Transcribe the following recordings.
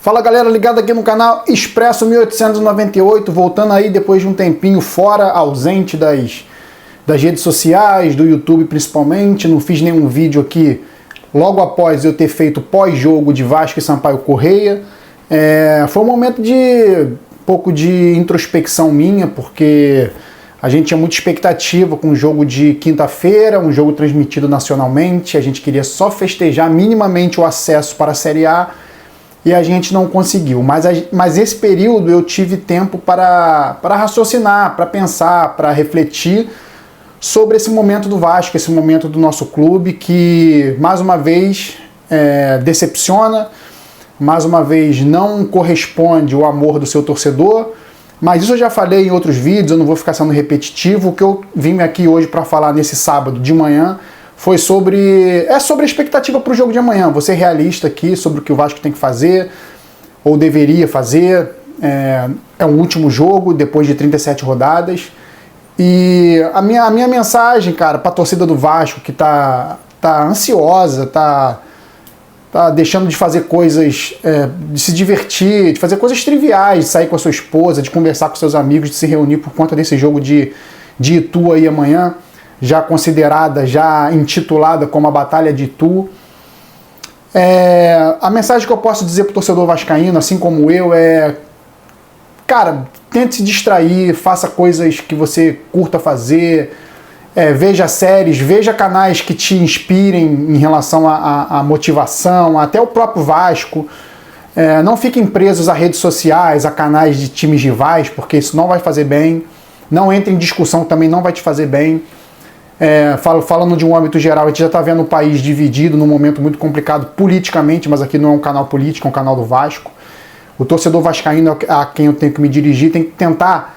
Fala galera, ligado aqui no canal Expresso 1898, voltando aí depois de um tempinho fora, ausente das redes sociais, do YouTube principalmente. Não fiz nenhum vídeo aqui logo após eu ter feito pós-jogo de Vasco e Sampaio Corrêa. Foi um momento de um pouco de introspecção minha, porque a gente tinha muita expectativa com o jogo de quinta-feira, um jogo transmitido nacionalmente. A gente queria só festejar minimamente o acesso para a Série A e a gente não conseguiu. Mas esse período eu tive tempo para raciocinar, para pensar, para refletir sobre esse momento do Vasco, esse momento do nosso clube que, mais uma vez, decepciona, mais uma vez não corresponde ao amor do seu torcedor. Mas isso eu já falei em outros vídeos, eu não vou ficar sendo repetitivo. O que eu vim aqui hoje para falar nesse sábado de manhã foi sobre a expectativa para o jogo de amanhã. Vou ser realista aqui sobre o que o Vasco tem que fazer, ou deveria fazer. É um último jogo, depois de 37 rodadas. E a minha mensagem, cara, para a torcida do Vasco que tá ansiosa, tá deixando de fazer coisas, de se divertir, de fazer coisas triviais, de sair com a sua esposa, de conversar com seus amigos, de se reunir por conta desse jogo de Itu aí amanhã, já considerada, já intitulada como a Batalha de Itu. A mensagem que eu posso dizer pro torcedor vascaíno, assim como eu, cara, tente se distrair, faça coisas que você curta fazer, veja séries, veja canais que te inspirem em relação à motivação, até o próprio Vasco. Não fiquem presos a redes sociais, a canais de times rivais, porque isso não vai fazer bem. Não entre em discussão, também não vai te fazer bem. Falando de um âmbito geral, a gente já está vendo o país dividido num momento muito complicado politicamente, mas aqui não é um canal político, é um canal do Vasco. O torcedor vascaíno a quem eu tenho que me dirigir tem que tentar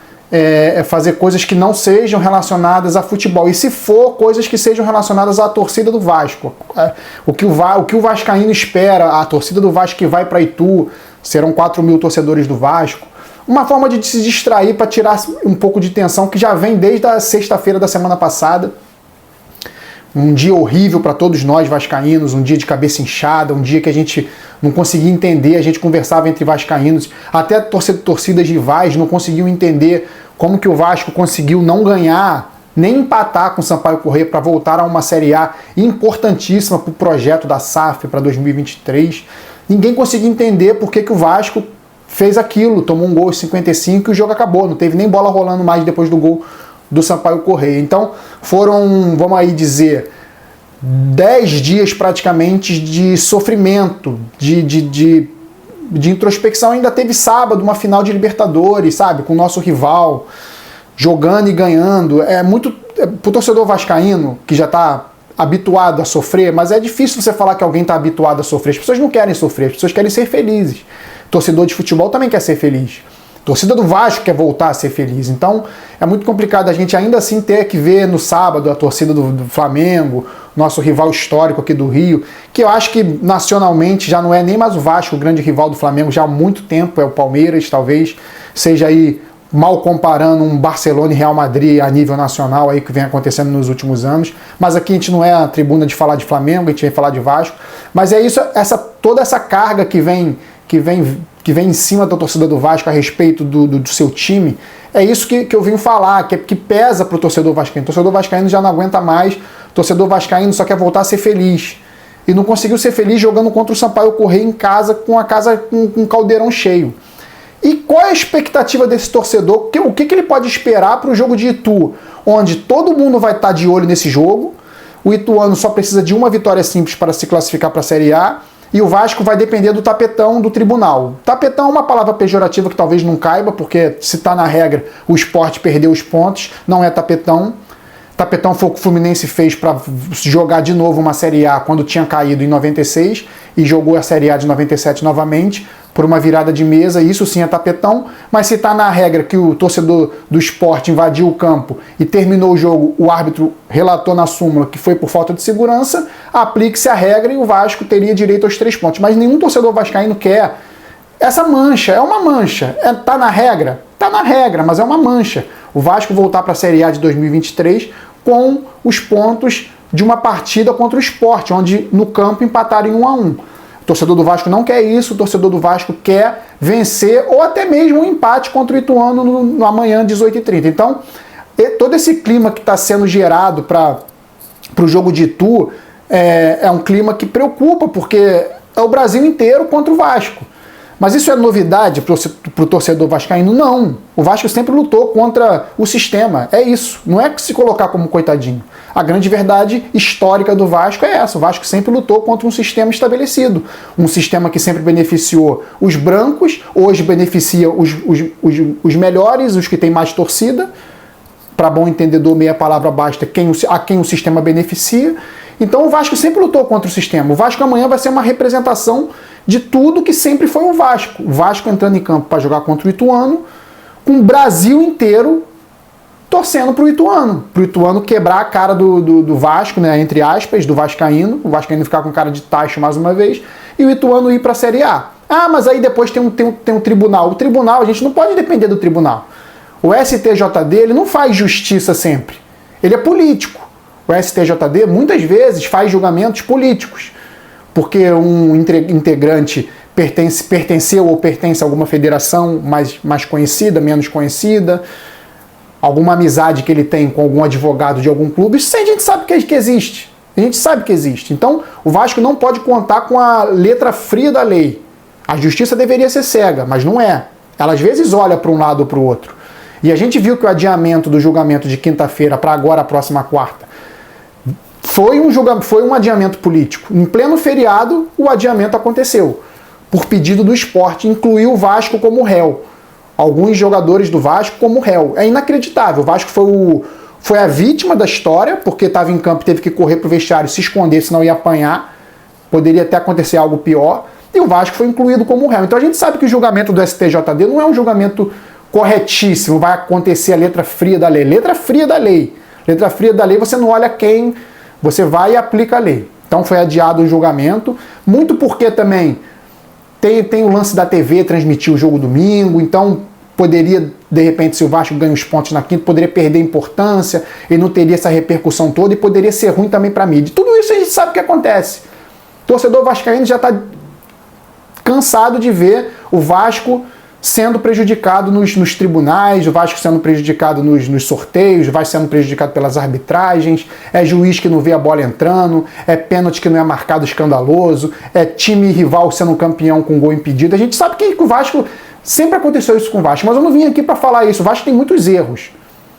fazer coisas que não sejam relacionadas a futebol. E se for, coisas que sejam relacionadas à torcida do Vasco. O que o vascaíno espera, a torcida do Vasco que vai para Itu, serão 4 mil torcedores do Vasco. Uma forma de se distrair para tirar um pouco de tensão que já vem desde a sexta-feira da semana passada. Um dia horrível para todos nós vascaínos, um dia de cabeça inchada, um dia que a gente não conseguia entender, a gente conversava entre vascaínos, até torcidas rivais não conseguiam entender como que o Vasco conseguiu não ganhar, nem empatar com o Sampaio Corrêa para voltar a uma Série A importantíssima para o projeto da SAF para 2023. Ninguém conseguia entender por que o Vasco fez aquilo, tomou um gol aos 55 e o jogo acabou, não teve nem bola rolando mais depois do gol do Sampaio Corrêa. Então foram, vamos aí dizer, 10 dias praticamente de sofrimento, de introspecção. Ainda teve sábado uma final de Libertadores, sabe, com o nosso rival, jogando e ganhando. Pro torcedor vascaíno, que já está habituado a sofrer, mas é difícil você falar que alguém está habituado a sofrer. As pessoas não querem sofrer, as pessoas querem ser felizes. Torcedor de futebol também quer ser feliz. Torcida do Vasco quer voltar a ser feliz. Então é muito complicado a gente ainda assim ter que ver no sábado a torcida do Flamengo, nosso rival histórico aqui do Rio, que eu acho que nacionalmente já não é nem mais o Vasco, o grande rival do Flamengo, já há muito tempo é o Palmeiras, talvez seja aí mal comparando um Barcelona e Real Madrid a nível nacional aí que vem acontecendo nos últimos anos. Mas aqui a gente não é a tribuna de falar de Flamengo, a gente vem falar de Vasco. Mas é isso, toda essa carga que vem em cima da torcida do Vasco a respeito do seu time, é isso que eu vim falar, que pesa pro torcedor vascaíno. O torcedor vascaíno já não aguenta mais, o torcedor vascaíno só quer voltar a ser feliz. E não conseguiu ser feliz jogando contra o Sampaio Corrêa em casa, com um caldeirão cheio. E qual é a expectativa desse torcedor? O que ele pode esperar para o jogo de Itu, onde todo mundo vai estar de olho nesse jogo? O ituano só precisa de uma vitória simples para se classificar para a Série A, e o Vasco vai depender do tapetão do tribunal. Tapetão é uma palavra pejorativa que talvez não caiba, porque se está na regra, o Sport perdeu os pontos, não é tapetão. Tapetão foi o que o Fluminense fez para jogar de novo uma Série A quando tinha caído em 96 e jogou a Série A de 97 novamente por uma virada de mesa, isso sim é tapetão. Mas se está na regra que o torcedor do Sport invadiu o campo e terminou o jogo, o árbitro relatou na súmula que foi por falta de segurança, aplique-se a regra e o Vasco teria direito aos 3 pontos. Mas nenhum torcedor vascaíno quer essa mancha, é uma mancha. Tá na regra? Tá na regra, mas é uma mancha. O Vasco voltar para a Série A de 2023 com os pontos de uma partida contra o Sport, onde no campo empataram em 1-1. O torcedor do Vasco não quer isso, o torcedor do Vasco quer vencer ou até mesmo um empate contra o Ituano no amanhã, 18h30. Então, todo esse clima que está sendo gerado para o jogo de Itu é um clima que preocupa, porque é o Brasil inteiro contra o Vasco. Mas isso é novidade para o torcedor vascaíno? Não. O Vasco sempre lutou contra o sistema. É isso. Não é que se colocar como coitadinho. A grande verdade histórica do Vasco é essa. O Vasco sempre lutou contra um sistema estabelecido. Um sistema que sempre beneficiou os brancos, hoje beneficia os melhores, os que têm mais torcida. Para bom entendedor, meia palavra basta a quem o sistema beneficia. Então o Vasco sempre lutou contra o sistema. O Vasco amanhã vai ser uma representação de tudo que sempre foi o Vasco. O Vasco entrando em campo para jogar contra o Ituano, com o Brasil inteiro torcendo para o Ituano quebrar a cara do Vasco, né, entre aspas, do vascaíno, o vascaíno ficar com cara de tacho mais uma vez, e o Ituano ir para a Série A. Ah, mas aí depois tem um tribunal. O tribunal, a gente não pode depender do tribunal. O STJD, ele não faz justiça sempre. Ele é político. O STJD, muitas vezes, faz julgamentos políticos. Porque um integrante pertenceu ou pertence a alguma federação mais conhecida, menos conhecida, alguma amizade que ele tem com algum advogado de algum clube, isso a gente sabe que existe. A gente sabe que existe. Então, o Vasco não pode contar com a letra fria da lei. A justiça deveria ser cega, mas não é. Ela às vezes olha para um lado ou para o outro. E a gente viu que o adiamento do julgamento de quinta-feira para agora, a próxima quarta, foi um adiamento político. Em pleno feriado, o adiamento aconteceu. Por pedido do esporte, incluiu o Vasco como réu. Alguns jogadores do Vasco como réu. É inacreditável. O Vasco foi a vítima da história, porque estava em campo e teve que correr para o vestiário, se esconder, senão ia apanhar. Poderia até acontecer algo pior. E o Vasco foi incluído como réu. Então a gente sabe que o julgamento do STJD não é um julgamento corretíssimo. Vai acontecer a letra fria da lei. Letra fria da lei. Letra fria da lei, você não olha quem... Você vai e aplica a lei. Então foi adiado o julgamento, muito porque também tem o lance da TV transmitir o jogo domingo, então poderia, de repente, se o Vasco ganha os pontos na quinta, poderia perder importância, e não teria essa repercussão toda, e poderia ser ruim também para a mídia. Tudo isso a gente sabe o que acontece. O torcedor vascaíno já está cansado de ver o Vasco sendo prejudicado nos tribunais, o Vasco sendo prejudicado nos sorteios, o Vasco sendo prejudicado pelas arbitragens, é juiz que não vê a bola entrando, é pênalti que não é marcado escandaloso, é time rival sendo campeão com gol impedido. A gente sabe que o Vasco, sempre aconteceu isso com o Vasco, mas eu não vim aqui para falar isso. O Vasco tem muitos erros.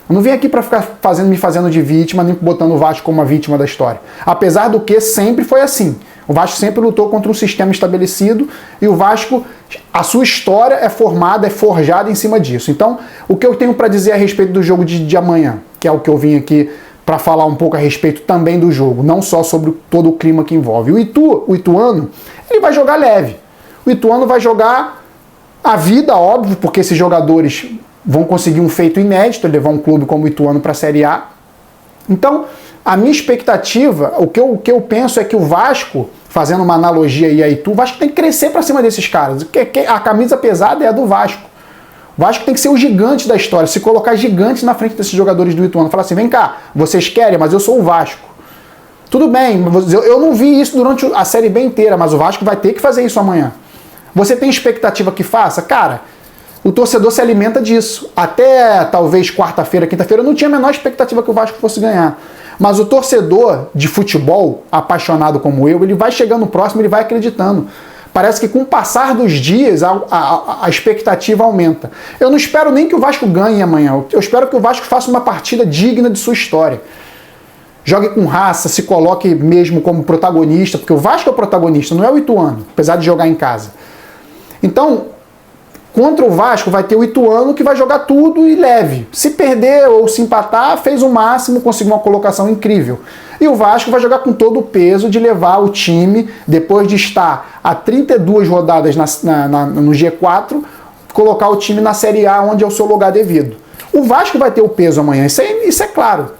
Eu não vim aqui para ficar me fazendo de vítima, nem botando o Vasco como uma vítima da história. Apesar do que sempre foi assim. O Vasco sempre lutou contra um sistema estabelecido e o Vasco, a sua história é formada, é forjada em cima disso. Então, o que eu tenho para dizer a respeito do jogo de amanhã, que é o que eu vim aqui para falar um pouco a respeito também do jogo, não só sobre todo o clima que envolve. O Ituano, ele vai jogar leve. O Ituano vai jogar a vida, óbvio, porque esses jogadores vão conseguir um feito inédito, levar um clube como o Ituano para a Série A. Então, a minha expectativa, o que eu penso é que o Vasco, fazendo uma analogia aí a Itu, o Vasco tem que crescer para cima desses caras. A camisa pesada é a do Vasco. O Vasco tem que ser o gigante da história, se colocar gigante na frente desses jogadores do Ituano. Falar assim, vem cá, vocês querem, mas eu sou o Vasco. Tudo bem, eu não vi isso durante a Série B inteira, mas o Vasco vai ter que fazer isso amanhã. Você tem expectativa que faça? Cara, o torcedor se alimenta disso. Até talvez quarta-feira, quinta-feira, eu não tinha a menor expectativa que o Vasco fosse ganhar. Mas o torcedor de futebol, apaixonado como eu, ele vai chegando próximo, ele vai acreditando. Parece que com o passar dos dias, a expectativa aumenta. Eu não espero nem que o Vasco ganhe amanhã. Eu espero que o Vasco faça uma partida digna de sua história. Jogue com raça, se coloque mesmo como protagonista, porque o Vasco é o protagonista, não é o Ituano, apesar de jogar em casa. Então, contra o Vasco vai ter o Ituano que vai jogar tudo e leve. Se perder ou se empatar, fez o máximo, conseguiu uma colocação incrível. E o Vasco vai jogar com todo o peso de levar o time, depois de estar a 32 rodadas no G4, colocar o time na Série A, onde é o seu lugar devido. O Vasco vai ter o peso amanhã, isso é claro.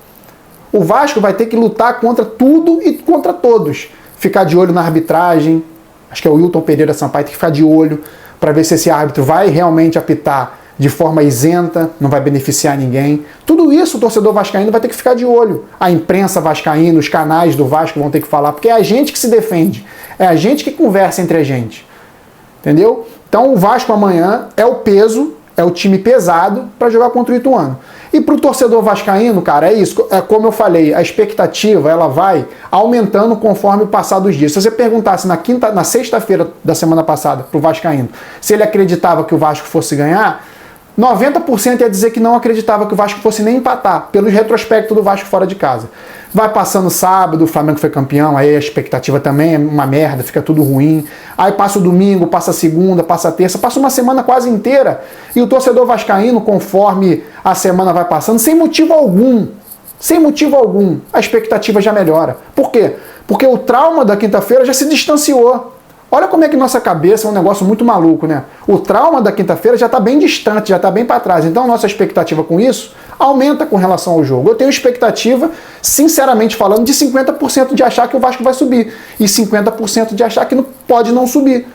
O Vasco vai ter que lutar contra tudo e contra todos. Ficar de olho na arbitragem, acho que é o Wilton Pereira Sampaio, tem que ficar de olho para ver se esse árbitro vai realmente apitar de forma isenta, não vai beneficiar ninguém. Tudo isso o torcedor vascaíno vai ter que ficar de olho. A imprensa vascaína, os canais do Vasco vão ter que falar, porque é a gente que se defende, é a gente que conversa entre a gente. Entendeu? Então o Vasco amanhã é o peso, é o time pesado para jogar contra o Ituano. E para o torcedor vascaíno, cara, é isso. É como eu falei, a expectativa ela vai aumentando conforme o passar dos dias. Se você perguntasse na sexta-feira da semana passada para o vascaíno se ele acreditava que o Vasco fosse ganhar, 90% ia dizer que não acreditava que o Vasco fosse nem empatar, pelo retrospecto do Vasco fora de casa. Vai passando sábado, o Flamengo foi campeão, aí a expectativa também é uma merda, fica tudo ruim. Aí passa o domingo, passa a segunda, passa a terça, passa uma semana quase inteira. E o torcedor vascaíno, conforme a semana vai passando, sem motivo algum, a expectativa já melhora. Por quê? Porque o trauma da quinta-feira já se distanciou. Olha como é que nossa cabeça é um negócio muito maluco, né? O trauma da quinta-feira já está bem distante, já está bem para trás. Então, nossa expectativa com isso aumenta com relação ao jogo. Eu tenho expectativa, sinceramente falando, de 50% de achar que o Vasco vai subir e 50% de achar que não pode não subir.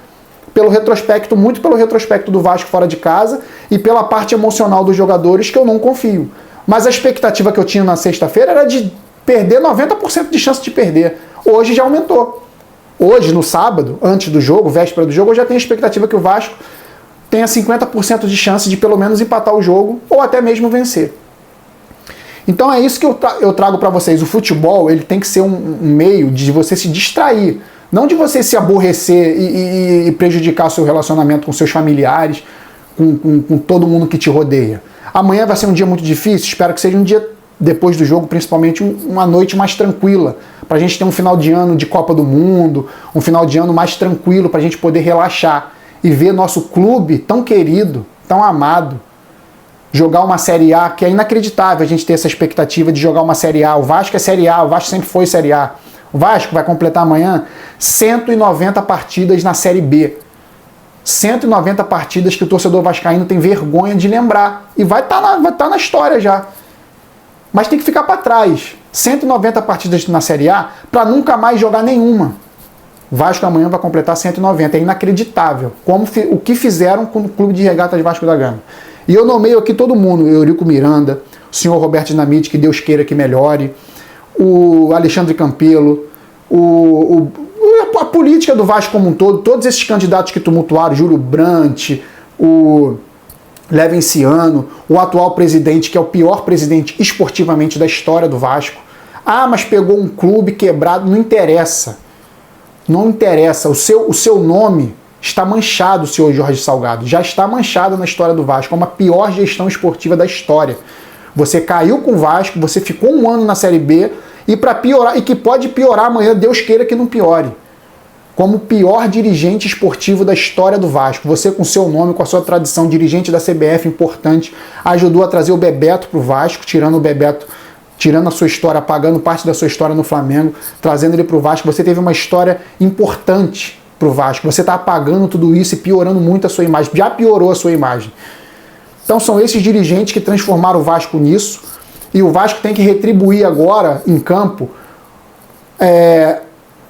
Pelo retrospecto, muito pelo retrospecto do Vasco fora de casa e pela parte emocional dos jogadores que eu não confio. Mas a expectativa que eu tinha na sexta-feira era de perder 90% de chance de perder. Hoje já aumentou. Hoje, no sábado, antes do jogo, véspera do jogo, eu já tenho a expectativa que o Vasco tenha 50% de chance de pelo menos empatar o jogo ou até mesmo vencer. Então é isso que eu trago para vocês. O futebol ele tem que ser um meio de você se distrair, não de você se aborrecer e prejudicar o seu relacionamento com seus familiares, com todo mundo que te rodeia. Amanhã vai ser um dia muito difícil, espero que seja um dia depois do jogo, principalmente uma noite mais tranquila, para a gente ter um final de ano de Copa do Mundo, um final de ano mais tranquilo, para a gente poder relaxar e ver nosso clube tão querido, tão amado, jogar uma Série A, que é inacreditável a gente ter essa expectativa de jogar uma Série A. O Vasco é Série A, o Vasco sempre foi Série A. O Vasco vai completar amanhã 190 partidas na Série B. 190 partidas que o torcedor vascaíno tem vergonha de lembrar. E vai tá na história já. Mas tem que ficar para trás. 190 partidas na Série A para nunca mais jogar nenhuma. O Vasco amanhã vai completar 190. É inacreditável o que fizeram com o Clube de Regatas Vasco da Gama. E eu nomeio aqui todo mundo. Eurico Miranda, o senhor Roberto Dinamite, que Deus queira que melhore, o Alexandre Campelo, a política do Vasco como um todo, todos esses candidatos que tumultuaram, Júlio Brandt, o Levenciano, o atual presidente, que é o pior presidente esportivamente da história do Vasco. Ah, mas pegou um clube quebrado, não interessa. Não interessa. O seu nome está manchado, senhor Jorge Salgado. Já está manchado na história do Vasco. É uma pior gestão esportiva da história. Você caiu com o Vasco, você ficou um ano na Série B e para piorar, e que pode piorar amanhã, Deus queira que não piore. Como o pior dirigente esportivo da história do Vasco. Você com seu nome, com a sua tradição, dirigente da CBF importante, ajudou a trazer o Bebeto para o Vasco, tirando o Bebeto, tirando a sua história, apagando parte da sua história no Flamengo, trazendo ele para o Vasco. Você teve uma história importante para o Vasco. Você está apagando tudo isso e piorando muito a sua imagem. Já piorou a sua imagem. Então são esses dirigentes que transformaram o Vasco nisso. E o Vasco tem que retribuir agora, em campo,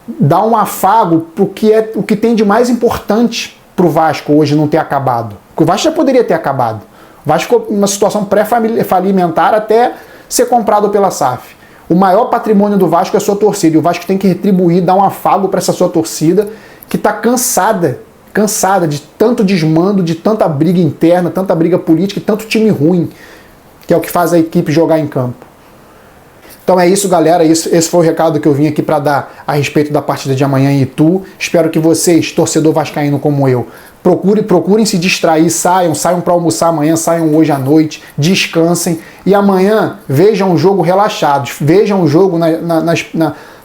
dar um afago para o que tem de mais importante para o Vasco hoje não ter acabado. Porque o Vasco já poderia ter acabado. O Vasco ficou numa situação pré-falimentar até ser comprado pela SAF. O maior patrimônio do Vasco é a sua torcida. E o Vasco tem que retribuir, dar um afago para essa sua torcida que está cansada de tanto desmando, de tanta briga interna, tanta briga política e tanto time ruim, que é o que faz a equipe jogar em campo. Então é isso, galera. Esse foi o recado que eu vim aqui para dar a respeito da partida de amanhã em Itu. Espero que vocês, torcedor vascaíno como eu, procurem se distrair, saiam para almoçar amanhã, saiam hoje à noite, descansem e amanhã vejam o jogo relaxados, vejam o jogo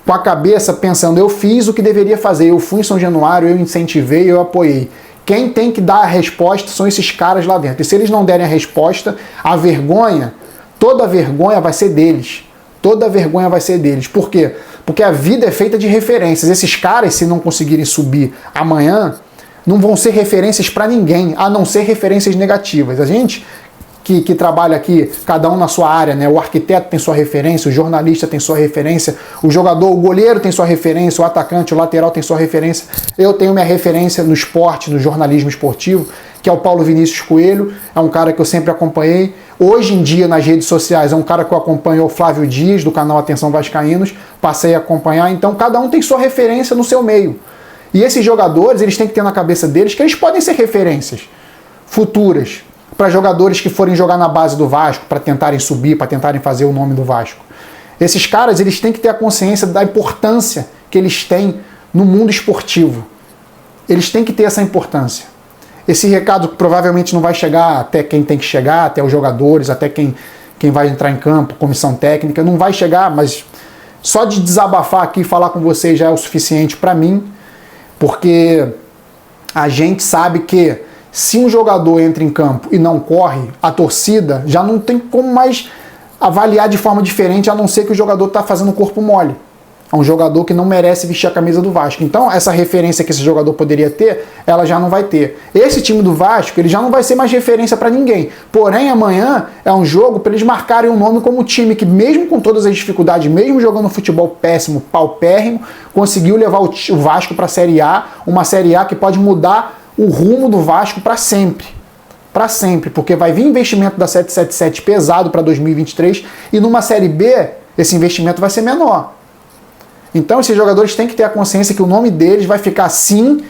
com a cabeça pensando, eu fiz o que deveria fazer, eu fui em São Januário, eu incentivei, eu apoiei. Quem tem que dar a resposta são esses caras lá dentro. E se eles não derem a resposta, toda a vergonha vai ser deles. Toda a vergonha vai ser deles. Por quê? Porque a vida é feita de referências. Esses caras, se não conseguirem subir amanhã, não vão ser referências para ninguém, a não ser referências negativas. A gente que trabalha aqui, cada um na sua área, né? O arquiteto tem sua referência, o jornalista tem sua referência, o jogador, o goleiro tem sua referência, o atacante, o lateral tem sua referência. Eu tenho minha referência no esporte, no jornalismo esportivo, que é o Paulo Vinícius Coelho, é um cara que eu sempre acompanhei. Hoje em dia, nas redes sociais, é um cara que eu acompanho, o Flávio Dias, do canal Atenção Vascaínos, passei a acompanhar. Então, cada um tem sua referência no seu meio. E esses jogadores, eles têm que ter na cabeça deles que eles podem ser referências futuras para jogadores que forem jogar na base do Vasco, para tentarem subir, para tentarem fazer o nome do Vasco. Esses caras, eles têm que ter a consciência da importância que eles têm no mundo esportivo. Eles têm que ter essa importância. Esse recado provavelmente não vai chegar até quem tem que chegar, até os jogadores, até quem vai entrar em campo, comissão técnica, não vai chegar, mas só de desabafar aqui e falar com vocês já é o suficiente para mim, porque a gente sabe que se um jogador entra em campo e não corre, a torcida já não tem como mais avaliar de forma diferente, a não ser que o jogador está fazendo o corpo mole. É um jogador que não merece vestir a camisa do Vasco. Então, essa referência que esse jogador poderia ter, ela já não vai ter. Esse time do Vasco, ele já não vai ser mais referência para ninguém. Porém, amanhã é um jogo para eles marcarem o nome como time que, mesmo com todas as dificuldades, mesmo jogando futebol péssimo, paupérrimo, conseguiu levar o Vasco para a Série A, uma Série A que pode mudar o rumo do Vasco para sempre. Para sempre, porque vai vir investimento da 777 pesado para 2023 e numa Série B, esse investimento vai ser menor. Então esses jogadores têm que ter a consciência que o nome deles vai ficar sim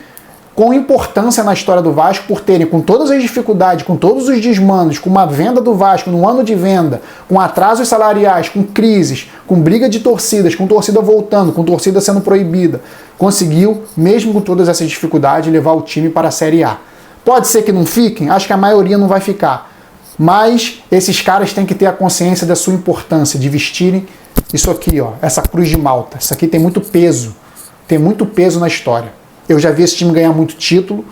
com importância na história do Vasco por terem, com todas as dificuldades, com todos os desmandos, com uma venda do Vasco no ano de venda, com atrasos salariais, com crises, com briga de torcidas, com torcida voltando, com torcida sendo proibida, conseguiu, mesmo com todas essas dificuldades, levar o time para a Série A. Pode ser que não fiquem, acho que a maioria não vai ficar, mas esses caras têm que ter a consciência da sua importância, de vestirem isso aqui, ó, essa cruz de Malta. Isso aqui tem muito peso na história. Eu já vi esse time ganhar muito título,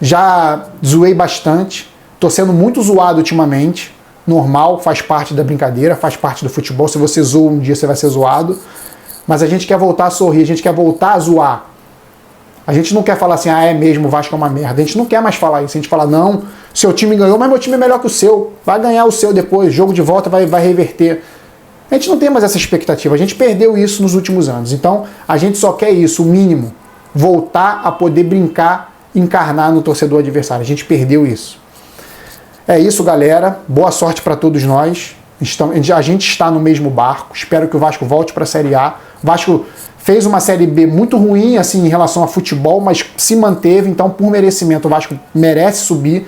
já zoei bastante, tô sendo muito zoado ultimamente, normal, faz parte da brincadeira, faz parte do futebol. Se você zoa um dia, você vai ser zoado, mas a gente quer voltar a sorrir, a gente quer voltar a zoar. A gente não quer falar assim, é mesmo, o Vasco é uma merda. A gente não quer mais falar isso. A gente fala, não, seu time ganhou, mas meu time é melhor que o seu. Vai ganhar o seu depois, jogo de volta vai reverter. A gente não tem mais essa expectativa, a gente perdeu isso nos últimos anos. Então, a gente só quer isso, o mínimo. Voltar a poder brincar, encarnar no torcedor adversário. A gente perdeu isso. É isso, galera. Boa sorte para todos nós. A gente está no mesmo barco. Espero que o Vasco volte para a Série A. O Vasco fez uma Série B muito ruim assim, em relação a futebol, mas se manteve. Então, por merecimento, o Vasco merece subir.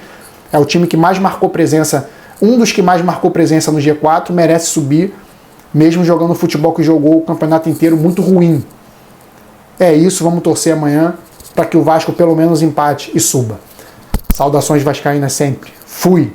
É o time que mais marcou presença, um dos que mais marcou presença no G4, merece subir, mesmo jogando o futebol que jogou o campeonato inteiro muito ruim. É isso, vamos torcer amanhã para que o Vasco pelo menos empate e suba. Saudações vascaínas sempre. Fui!